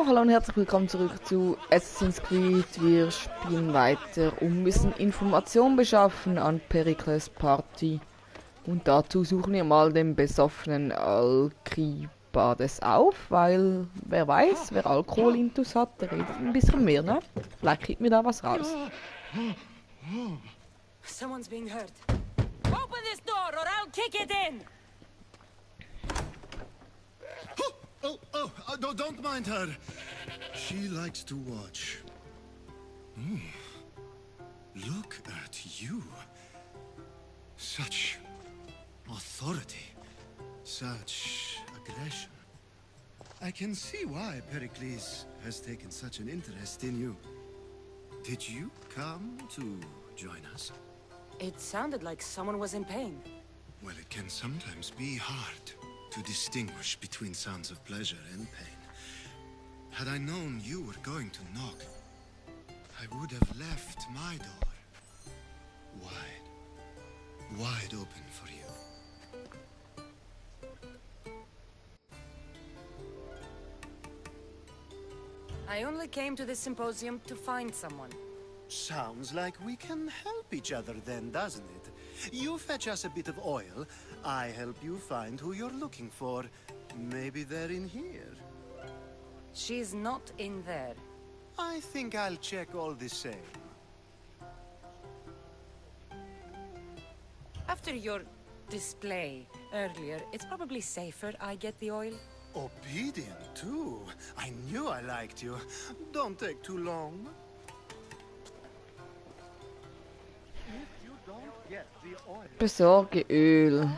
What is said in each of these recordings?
Ja, hallo und herzlich willkommen zurück zu Asassins. Wir spielen weiter und müssen Informationen beschaffen an Perikles Party. Und dazu suchen wir mal den besoffenen Alkribades auf, weil wer weiß, wer Alkoholintus hat, der redet ein bisschen mehr, ne? Vielleicht kriegt mir da was raus. Someone's being hurt. Open this door or I'll kick it in! Don't mind her. She likes to watch. Look at you. Such authority. Such aggression. I can see why Perikles has taken such an interest in you. Did you come to join us? It sounded like someone was in pain. Well, it can sometimes be hard to distinguish between sounds of pleasure and pain. Had I known you were going to knock, I would have left my door wide open for you. I only came to this symposium to find someone. Sounds like we can help each other then, doesn't it? You fetch us a bit of oil, I help you find who you're looking for. Maybe they're in here. She's not in there. I think I'll check all the same. After your display earlier, it's probably safer I get the oil. Obedient, too. I knew I liked you. Don't take too long. If you don't get the oil... Besorge Öl.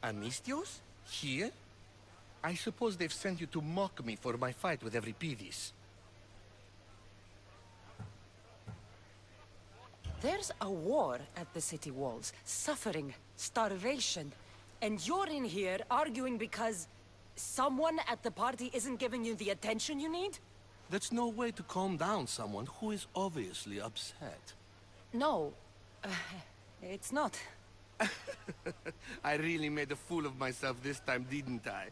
Amistios? Here? I suppose they've sent you to mock me for my fight with Euripides. There's a war at the city walls. Suffering, starvation. And you're in here arguing because someone at the party isn't giving you the attention you need? That's no way to calm down someone who is obviously upset. No, it's not. I really made a fool of myself this time, didn't I?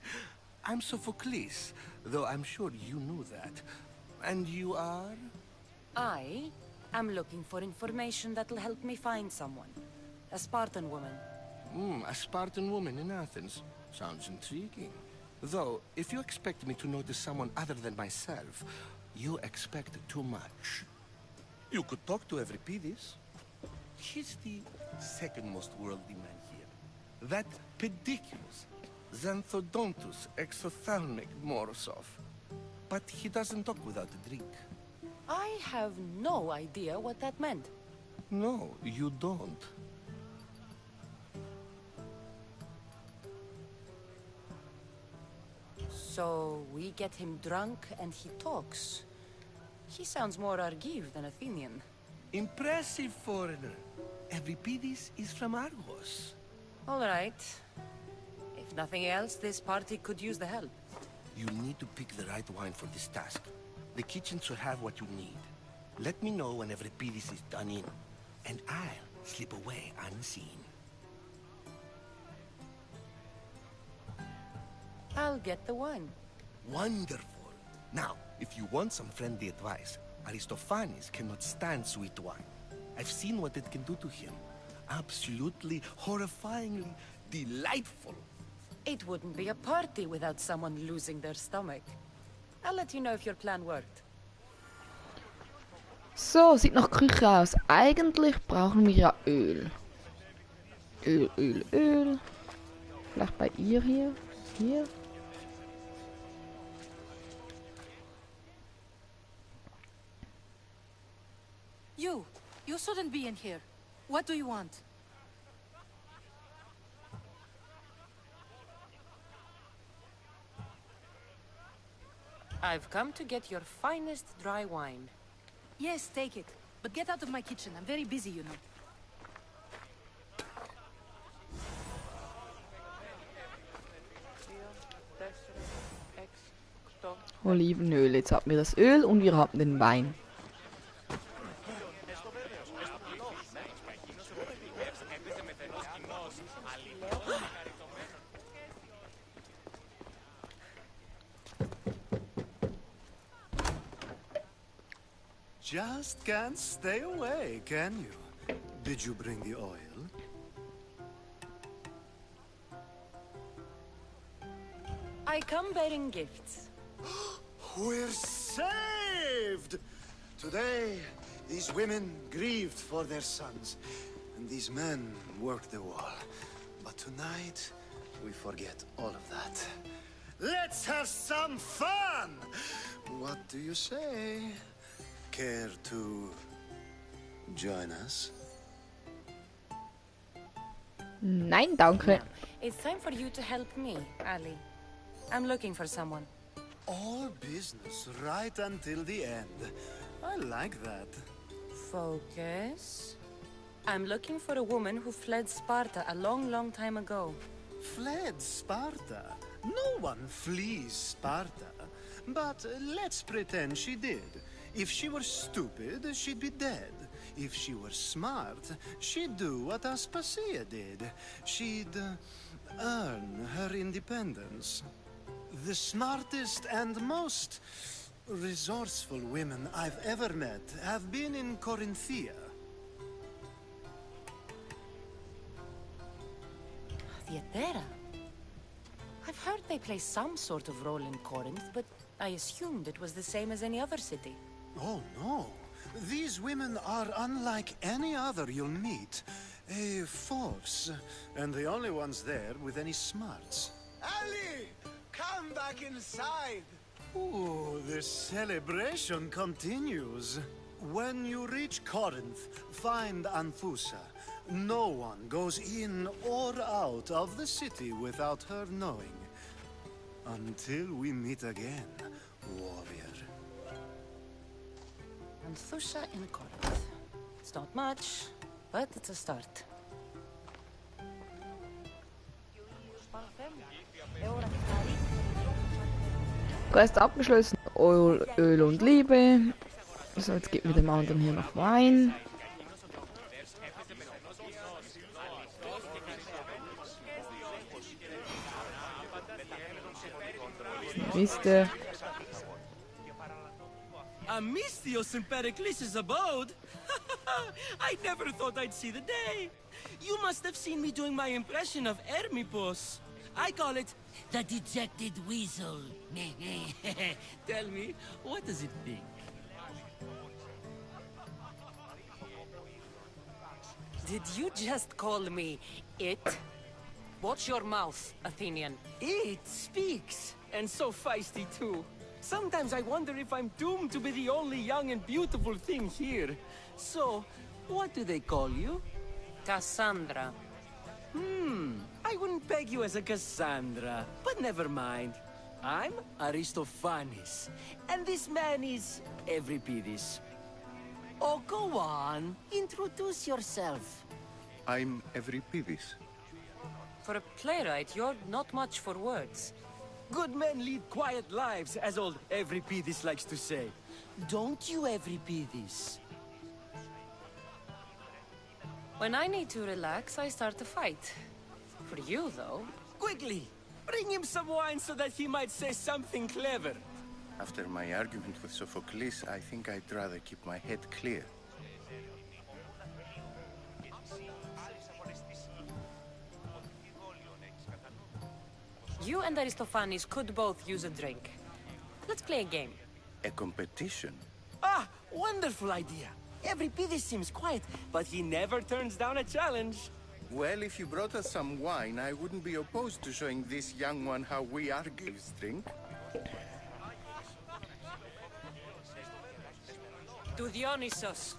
I'm Sophocles, though I'm sure you knew that. And you are? I am looking for information that'll help me find someone. A Spartan woman. A Spartan woman in Athens. Sounds intriguing. Though, if you expect me to notice someone other than myself, you expect too much. You could talk to Euripides. He's the second most worldly man here. That Perikles, Xanthodontus exothalmic Morosov. But he doesn't talk without a drink. I have no idea what that meant. No, you don't. So we get him drunk and he talks. He sounds more Argive than Athenian. Impressive foreigner. Euripides is from Argos. All right. If nothing else, this party could use the help. You need to pick the right wine for this task. The kitchen should have what you need. Let me know when Euripides is done in, and I'll slip away unseen. I'll get the wine. Wonderful. Now, if you want some friendly advice, Aristophanes cannot stand sweet wine. I've seen what it can do to him. Absolutely, horrifyingly delightful. It wouldn't be a party without someone losing their stomach. I'll let you know if your plan worked. So, sieht nach Küche aus. Eigentlich brauchen wir ja Öl. Öl. Vielleicht bei ihr hier. Hier. You shouldn't be in here. What do you want? I've come to get your finest dry wine. Yes, take it. But get out of my kitchen. I'm very busy, you know. Olivenöl. Jetzt haben wir das Öl und wir haben den Wein. Just can't stay away, can you? Did you bring the oil? I come bearing gifts. We're saved! Today, these women grieved for their sons, and these men worked the wall. But tonight, we forget all of that. Let's have some fun! What do you say? Care to join us? Nein, danke. It's time for you to help me, Ali. I'm looking for someone. All business right until the end. I like that. Focus. I'm looking for a woman who fled Sparta a long, long time ago. Fled Sparta? No one flees Sparta. But let's pretend she did. If she were stupid, she'd be dead. If she were smart, she'd do what Aspasia did. She'd earn her independence. The smartest and most resourceful women I've ever met have been in Corinthia. Theatera? I've heard they play some sort of role in Corinth, but I assumed it was the same as any other city. Oh, no. These women are unlike any other you'll meet. A force, and the only ones there with any smarts. Ali! Come back inside! Ooh, the celebration continues. When you reach Corinth, find Anfusa. No one goes in or out of the city without her knowing. Until we meet again, warrior. Anthusha in Corinth. It's not much, but it's a start. Quest abgeschlossen. Öl und Liebe. So, jetzt gibt mir dem anderen hier noch Wein. Wisst ihr? Amistios in Perikles' abode? I never thought I'd see the day. You must have seen me doing my impression of Hermipos. I call it the dejected weasel. Tell me, what does it think? Did you just call me it? Watch your mouth, Athenian. It speaks, and so feisty too. Sometimes I wonder if I'm doomed to be the only young and beautiful thing here. So, what do they call you? Cassandra. I wouldn't peg you as a Cassandra, but never mind. I'm Aristophanes, and this man is Euripides. Oh, go on. Introduce yourself. I'm Euripides. For a playwright, you're not much for words. Good men lead quiet lives, as old Euripides likes to say. Don't you, Euripides? When I need to relax, I start a fight. For you, though... Quickly! Bring him some wine so that he might say something clever. After my argument with Sophocles, I think I'd rather keep my head clear. You and Aristophanes could both use a drink. Let's play a game. A competition? Ah, wonderful idea. Euripides seems quiet, but he never turns down a challenge. Well, if you brought us some wine, I wouldn't be opposed to showing this young one how we Argives drink. To Dionysos.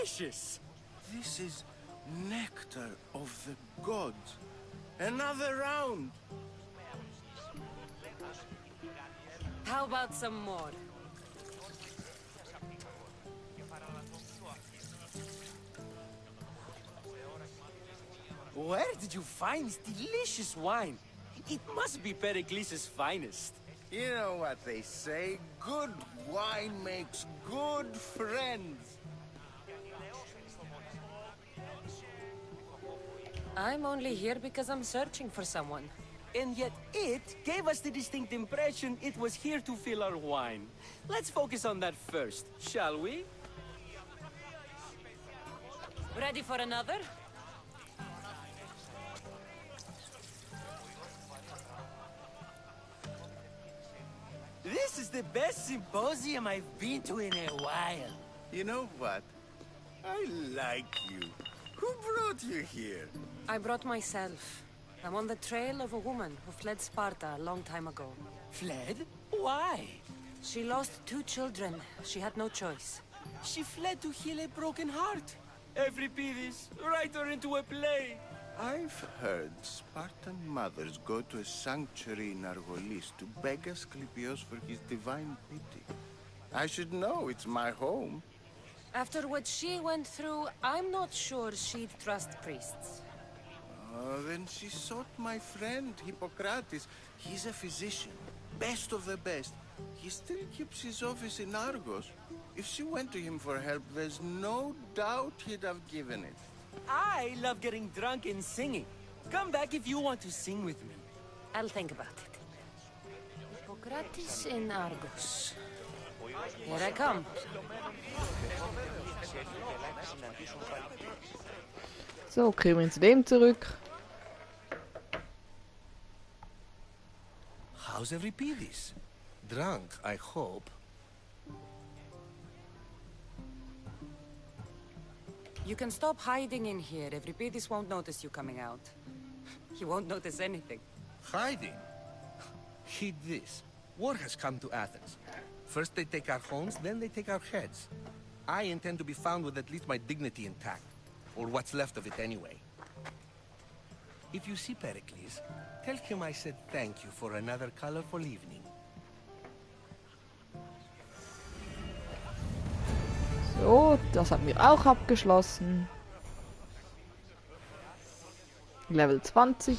delicious! This is nectar of the gods. Another round. How about some more? Where did you find this delicious wine? It must be Perikles' finest. You know what they say, good wine makes good friends. I'm only here because I'm searching for someone. And yet it gave us the distinct impression it was here to fill our wine. Let's focus on that first, shall we? Ready for another? This is the best symposium I've been to in a while. You know what? I like you. Who brought you here? I brought myself. I'm on the trail of a woman who fled Sparta a long time ago. Fled? Why? She lost 2 children. She had no choice. She fled to heal a broken heart. Euripides, write her into a play. I've heard Spartan mothers go to a sanctuary in Argolis to beg Asclepios for his divine pity. I should know, it's my home. After what she went through, I'm not sure she'd trust priests. Then she sought my friend, Hippocrates. He's a physician, best of the best. He still keeps his office in Argos. If she went to him for help, there's no doubt he'd have given it. I love getting drunk and singing. Come back if you want to sing with me. I'll think about it. Hippocrates in Argos. Here I come. So, kehren wir zu dem zurück. How's Euripides? Drunk, I hope. You can stop hiding in here. Euripides won't notice you coming out. He won't notice anything. Hiding? Heed this. War has come to Athens. First they take our homes, then they take our heads. I intend to be found with at least my dignity intact. Or what's left of it anyway. If you see Perikles, tell him I said thank you for another colorful evening. So, das haben wir auch abgeschlossen. Level 20.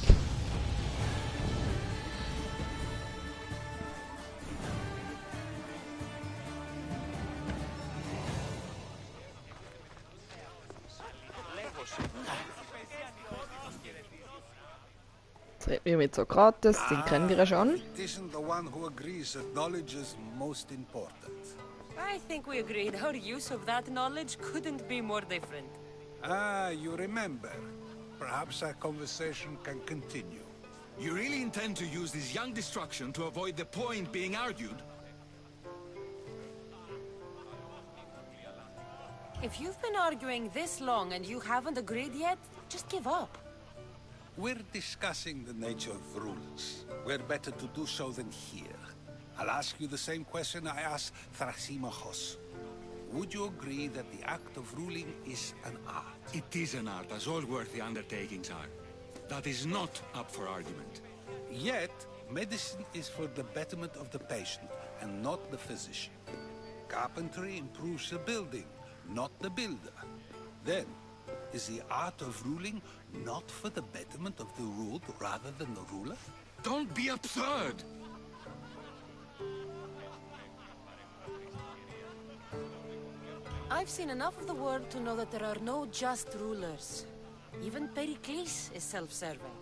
Jetzt reden wir mit Sokrates, den kennen wir ja schon. It isn't the one who agrees that knowledge is most important. I think we agreed our use of that knowledge couldn't be more different. Ah, you remember. Perhaps our conversation can continue. You really intend to use this young destruction to avoid the point being argued? If you've been arguing this long and you haven't agreed yet, just give up. We're discussing the nature of rules. We're better to do so than here. I'll ask you the same question I asked Thrasymachos. Would you agree that the act of ruling is an art? It is an art, as all worthy undertakings are. That is not up for argument. Yet, medicine is for the betterment of the patient, and not the physician. Carpentry improves the building, not the builder. Then, is the art of ruling not for the betterment of the ruled rather than the ruler? Don't be absurd! I've seen enough of the world to know that there are no just rulers. Even Perikles is self-serving.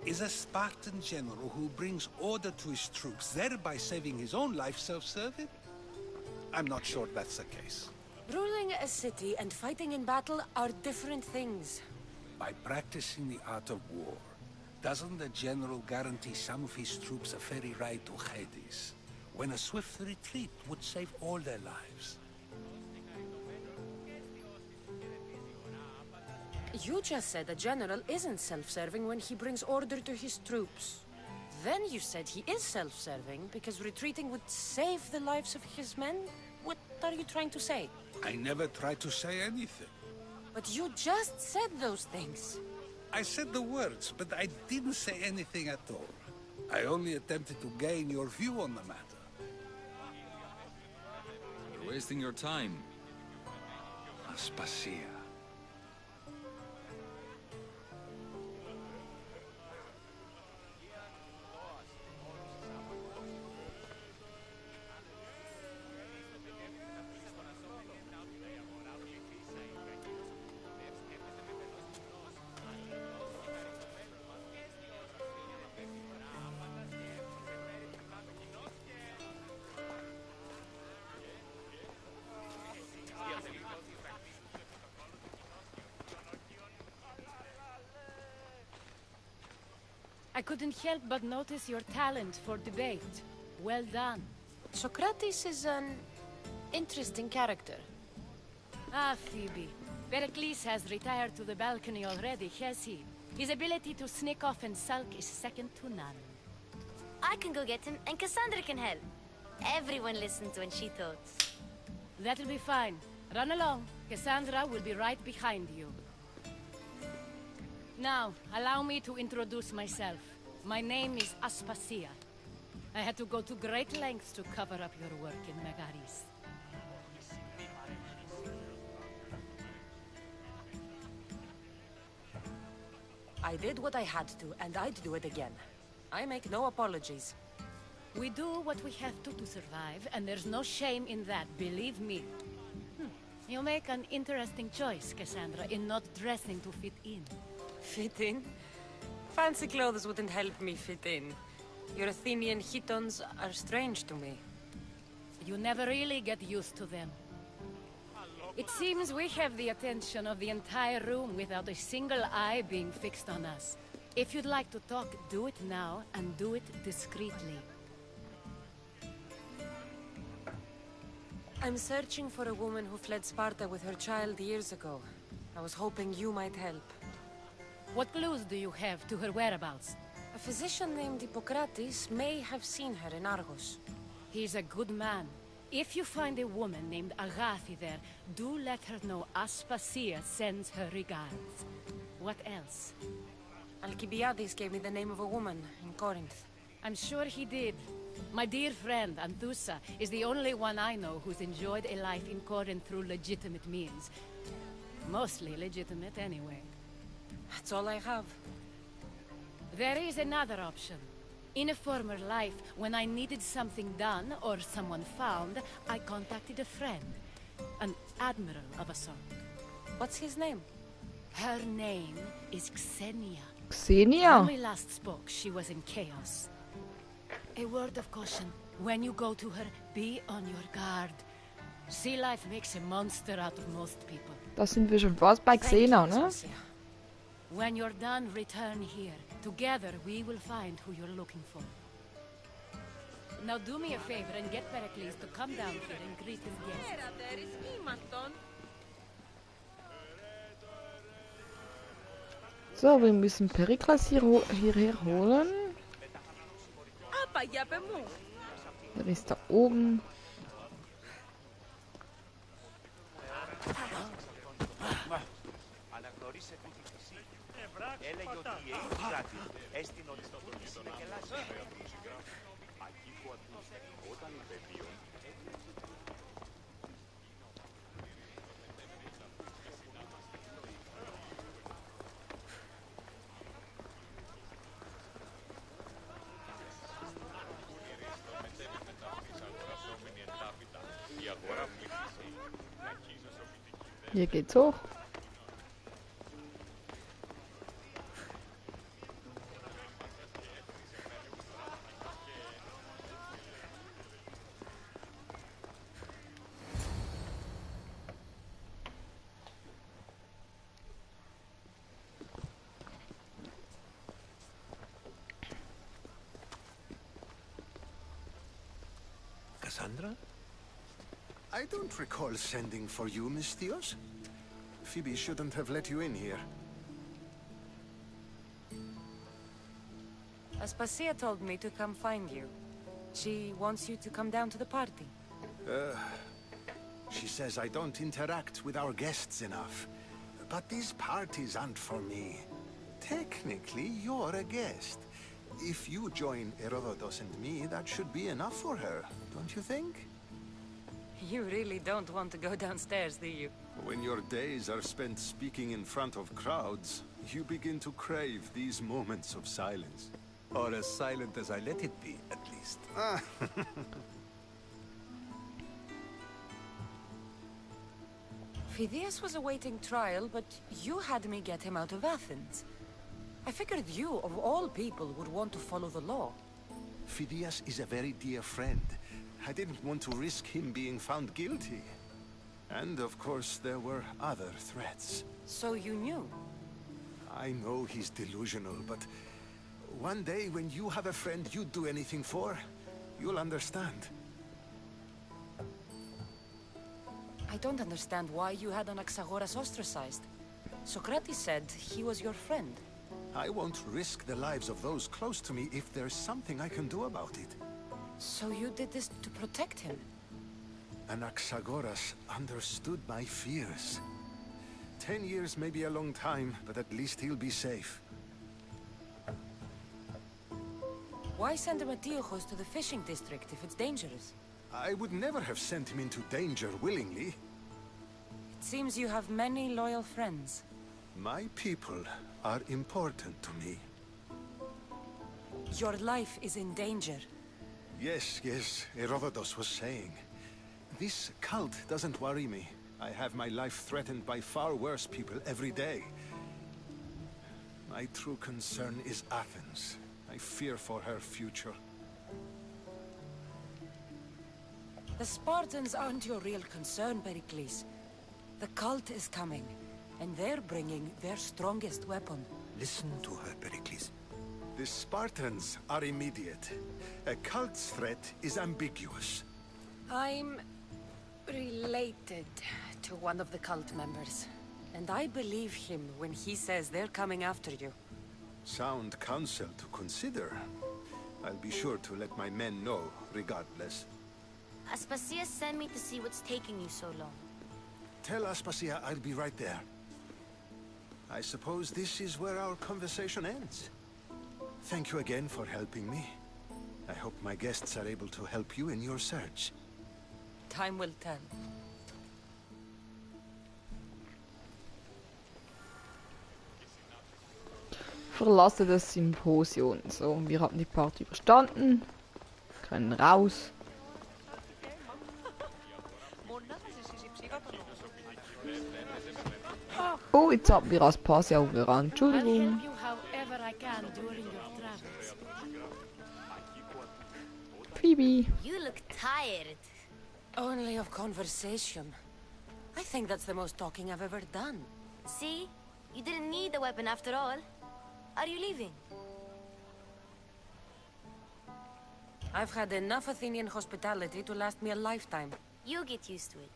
Is a Spartan general who brings order to his troops, thereby saving his own life, self-serving? I'm not sure that's the case. Ruling a city and fighting in battle are different things. By practicing the art of war, doesn't the general guarantee some of his troops a ferry ride to Hades, when a swift retreat would save all their lives? You just said a general isn't self-serving when he brings order to his troops. Then you said he is self-serving because retreating would save the lives of his men? What are you trying to say? I never tried to say anything. But you just said those things. I said the words, but I didn't say anything at all. I only attempted to gain your view on the matter. You're wasting your time. Aspasia. I couldn't help but notice your talent for debate. Well done. Socrates is an interesting character. Ah, Phoebe. Perikles has retired to the balcony already, has he? His ability to sneak off and sulk is second to none. I can go get him, and Cassandra can help. Everyone listens when she talks. That'll be fine. Run along. Cassandra will be right behind you. Now, allow me to introduce myself. My name is Aspasia. I had to go to great lengths to cover up your work in Megaris. I did what I had to, and I'd do it again. I make no apologies. We do what we have to survive, and there's no shame in that, believe me. You make an interesting choice, Cassandra, in not dressing to fit in. Fit in? Fancy clothes wouldn't help me fit in. Your Athenian chitons are strange to me. You never really get used to them. It seems we have the attention of the entire room without a single eye being fixed on us. If you'd like to talk, do it now, and do it discreetly. I'm searching for a woman who fled Sparta with her child years ago. I was hoping you might help. What clues do you have to her whereabouts? A physician named Hippocrates may have seen her in Argos. He's a good man. If you find a woman named Agathi there, do let her know Aspasia sends her regards. What else? Alcibiades gave me the name of a woman in Corinth. I'm sure he did. My dear friend, Anthusa, is the only one I know who's enjoyed a life in Corinth through legitimate means. Mostly legitimate, anyway. That's all I have. There is another option. In a former life, when I needed something done or someone found, I contacted a friend. An admiral of a sort. What's his name? Her name is Xenia. Xenia? When we last spoke, she was in chaos. A word of caution. When you go to her, be on your guard. Sea life makes a monster out of most people. Da sind wir schon fast bei Xena, ne? When you're done, return here. Together, we will find who you're looking for. Now do me a favor and get Perikles to come down here and greet his guests. So, wir müssen Perikles hierher holen. Der ist da oben. Hier geht's hoch. Cassandra? I don't recall sending for you, Miss Theos. Phoebe shouldn't have let you in here. Aspasia told me to come find you. She wants you to come down to the party. She says I don't interact with our guests enough. but these parties aren't for me. Technically, you're a guest. If you join Herodotus and me, that should be enough for her, don't you think? You really don't want to go downstairs, do you? When your days are spent speaking in front of crowds, you begin to crave these moments of silence. Or as silent as I let it be, at least. Phidias was awaiting trial, but you had me get him out of Athens. I figured you, of all people, would want to follow the law. Phidias is a very dear friend. I didn't want to risk him being found guilty. And of course, there were other threats. So you knew? I know he's delusional, but one day when you have a friend you'd do anything for, you'll understand. I don't understand why you had Anaxagoras ostracized. Socrates said he was your friend. I won't risk the lives of those close to me if there's something I can do about it. So you did this to protect him? Anaxagoras understood my fears. 10 years may be a long time, but at least he'll be safe. Why send Ematiochos to the fishing district if it's dangerous? I would never have sent him into danger willingly. It seems you have many loyal friends. My people are important to me. Your life is in danger. Yes, Herodotus was saying. This cult doesn't worry me. I have my life threatened by far worse people every day. My true concern is Athens. I fear for her future. The Spartans aren't your real concern, Perikles. The cult is coming, and they're bringing their strongest weapon. Listen to her, Perikles. The Spartans are immediate. A cult's threat is ambiguous. I'm related to one of the cult members, and I believe him when he says they're coming after you. Sound counsel to consider. I'll be sure to let my men know, regardless. Aspasia sent me to see what's taking you so long. Tell Aspasia I'll be right there. I suppose this is where our conversation ends. Thank you again for helping me. I hope my guests are able to help you in your search. Time will tell. Verlasse das Symposion. So, wir haben die Party überstanden. Können raus. Oh, jetzt haben wir Aspasia überrannt. Entschuldigung. Phoebe. You look tired. Only of conversation. I think that's the most talking I've ever done. See? You didn't need the weapon after all. Are you leaving? I've had enough Athenian hospitality to last me a lifetime. You get used to it.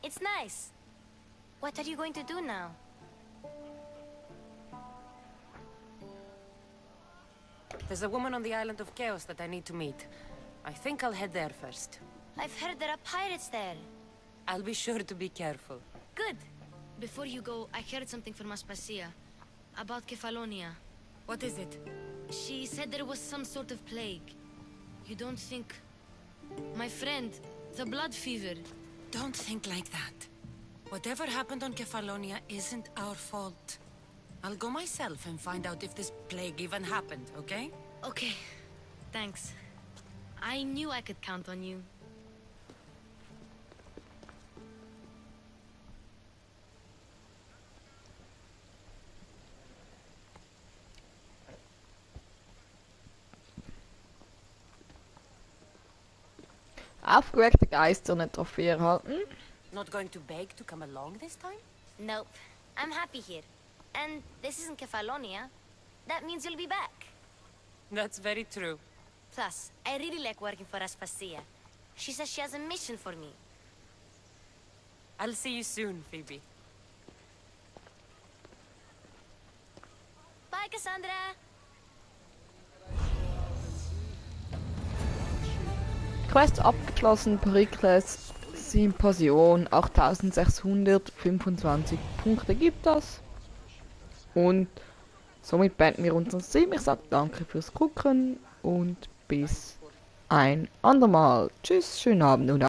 It's nice. What are you going to do now? There's a woman on the island of Chaos that I need to meet. I think I'll head there first. I've heard there are pirates there. I'll be sure to be careful. Good. Before you go, I heard something from Aspasia. About Kefalonia. What is it? She said there was some sort of plague. You don't think... My friend, the blood fever. Don't think like that. Whatever happened on Kefalonia isn't our fault. I'll go myself and find out if this plague even happened, okay? Okay. Thanks. I knew I could count on you. Aufgeweckte Geister eine Trophäe erhalten. Not going to beg to come along this time? Nope. I'm happy here. And this isn't Kefalonia. That means you'll be back. That's very true. Plus, I really like working for Aspasia. She says she has a mission for me. I'll see you soon, Phoebe. Bye, Cassandra! Quest abgeschlossen, Perikles Symposion, 8625 Punkte gibt das. Und somit beenden wir unseren Stream. Ich sage danke fürs Gucken und bis ein andermal. Tschüss, schönen Abend und